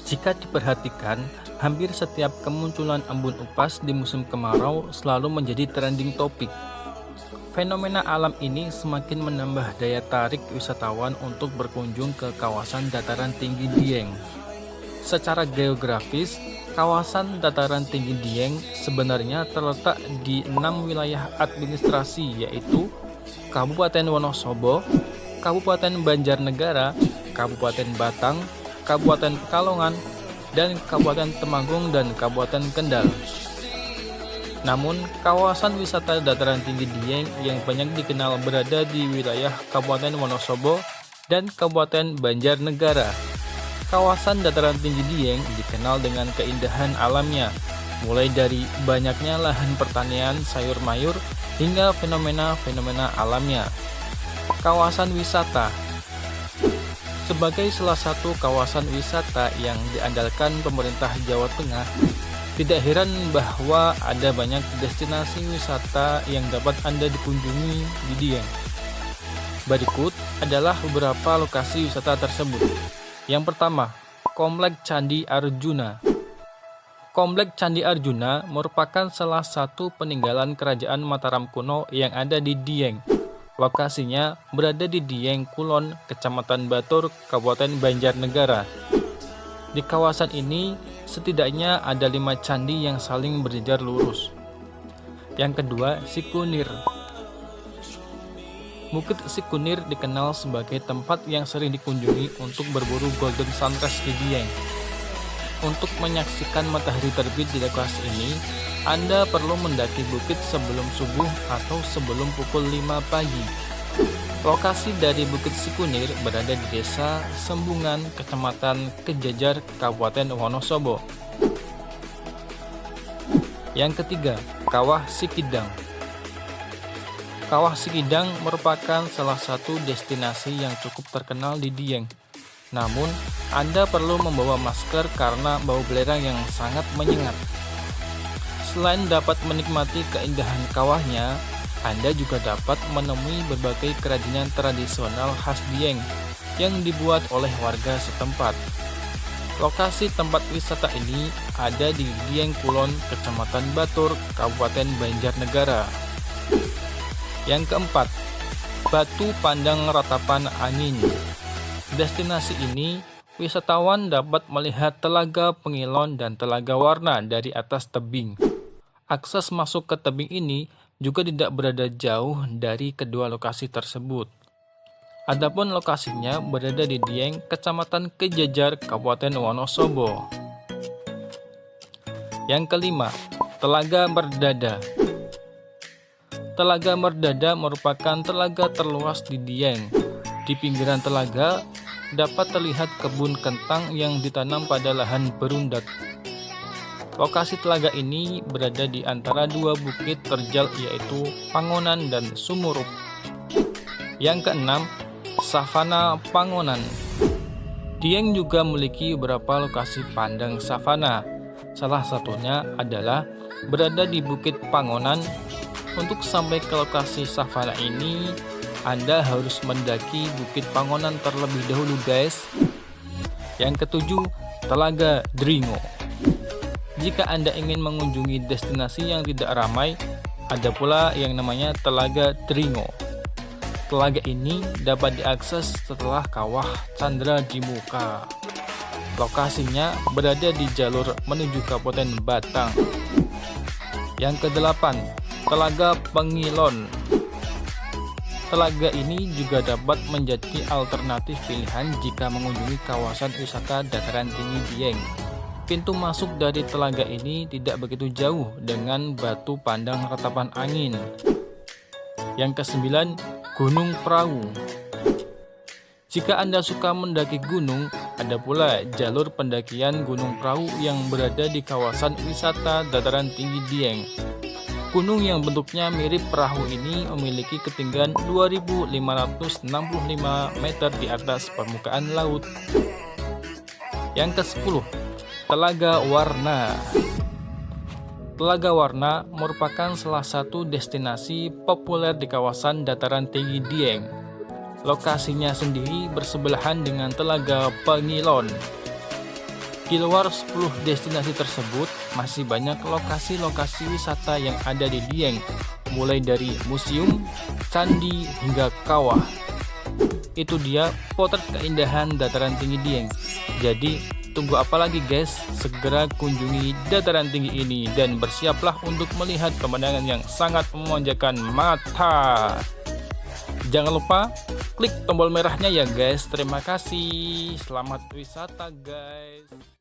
Jika diperhatikan, hampir setiap kemunculan embun upas di musim kemarau selalu menjadi trending topik. Fenomena alam ini semakin menambah daya tarik wisatawan untuk berkunjung ke kawasan dataran tinggi Dieng. Secara geografis, kawasan dataran tinggi Dieng sebenarnya terletak di 6 wilayah administrasi, yaitu Kabupaten Wonosobo, Kabupaten Banjarnegara, Kabupaten Batang, Kabupaten Pekalongan, dan Kabupaten Temanggung dan Kabupaten Kendal. Namun, kawasan wisata dataran tinggi Dieng yang banyak dikenal berada di wilayah Kabupaten Wonosobo dan Kabupaten Banjarnegara. Kawasan dataran tinggi Dieng dikenal dengan keindahan alamnya, mulai dari banyaknya lahan pertanian sayur mayur hingga fenomena-fenomena alamnya. Kawasan wisata sebagai salah satu kawasan wisata yang diandalkan pemerintah Jawa Tengah, tidak heran bahwa ada banyak destinasi wisata yang dapat Anda dikunjungi di Dieng. Berikut adalah beberapa lokasi wisata tersebut. Yang pertama, Komplek Candi Arjuna. Komplek Candi Arjuna merupakan salah satu peninggalan kerajaan Mataram kuno yang ada di Dieng. Lokasinya berada di Dieng Kulon, Kecamatan Batur, Kabupaten Banjarnegara. Di kawasan ini setidaknya ada 5 candi yang saling berjejer lurus. Yang kedua, Sikunir. Bukit Sikunir dikenal sebagai tempat yang sering dikunjungi untuk berburu golden sunrise di Dieng. Untuk menyaksikan matahari terbit di lokasi ini, Anda perlu mendaki bukit sebelum subuh atau sebelum pukul 5 pagi. Lokasi dari Bukit Sikunir berada di Desa Sembungan, Kecamatan Kejajar, Kabupaten Wonosobo. Yang ketiga, Kawah Sikidang. Kawah Sikidang merupakan salah satu destinasi yang cukup terkenal di Dieng. Namun, Anda perlu membawa masker karena bau belerang yang sangat menyengat. Selain dapat menikmati keindahan kawahnya, Anda juga dapat menemui berbagai kerajinan tradisional khas Dieng yang dibuat oleh warga setempat. Lokasi tempat wisata ini ada di Dieng Kulon, Kecamatan Batur, Kabupaten Banjarnegara. Yang keempat, Batu Pandang Ratapan Angin. Destinasi ini, wisatawan dapat melihat Telaga Pengilon dan Telaga Warna dari atas tebing. Akses masuk ke tebing ini juga tidak berada jauh dari kedua lokasi tersebut. Adapun lokasinya berada di Dieng, Kecamatan Kejajar, Kabupaten Wonosobo. Yang kelima, Telaga Merdada. Telaga Merdada merupakan telaga terluas di Dieng. Di pinggiran telaga dapat terlihat kebun kentang yang ditanam pada lahan berundak. Lokasi telaga ini berada di antara dua bukit terjal, yaitu Pangonan dan Sumurup. Yang keenam, Savana Pangonan. Dieng juga memiliki beberapa lokasi pandang savana. Salah satunya adalah berada di Bukit Pangonan. Untuk sampai ke lokasi savana ini, Anda harus mendaki Bukit Pangonan terlebih dahulu, guys. Yang ketujuh, Telaga Dringo. Jika Anda ingin mengunjungi destinasi yang tidak ramai, ada pula yang namanya Telaga Dringo. Telaga ini dapat diakses setelah Kawah Candra di Muka. Lokasinya berada di jalur menuju Kabupaten Batang. Yang kedelapan, Telaga Pengilon. Telaga ini juga dapat menjadi alternatif pilihan jika mengunjungi kawasan wisata dataran tinggi Dieng. Pintu masuk dari telaga ini tidak begitu jauh dengan Batu Pandang Ratapan Angin. Yang kesembilan, Gunung Perahu. Jika Anda suka mendaki gunung, ada pula jalur pendakian Gunung Perahu yang berada di kawasan wisata dataran tinggi Dieng. Gunung yang bentuknya mirip perahu ini memiliki ketinggian 2.565 meter di atas permukaan laut. Yang ke-10, Telaga Warna. Telaga Warna merupakan salah satu destinasi populer di kawasan dataran tinggi Dieng. Lokasinya sendiri bersebelahan dengan Telaga Pengilon. Di luar 10 destinasi tersebut, masih banyak lokasi-lokasi wisata yang ada di Dieng, mulai dari museum, candi, hingga kawah. Itu dia potret keindahan dataran tinggi Dieng. Jadi, tunggu apa lagi guys? Segera kunjungi dataran tinggi ini dan bersiaplah untuk melihat pemandangan yang sangat memanjakan mata. Jangan lupa klik tombol merahnya ya guys. Terima kasih. Selamat wisata guys.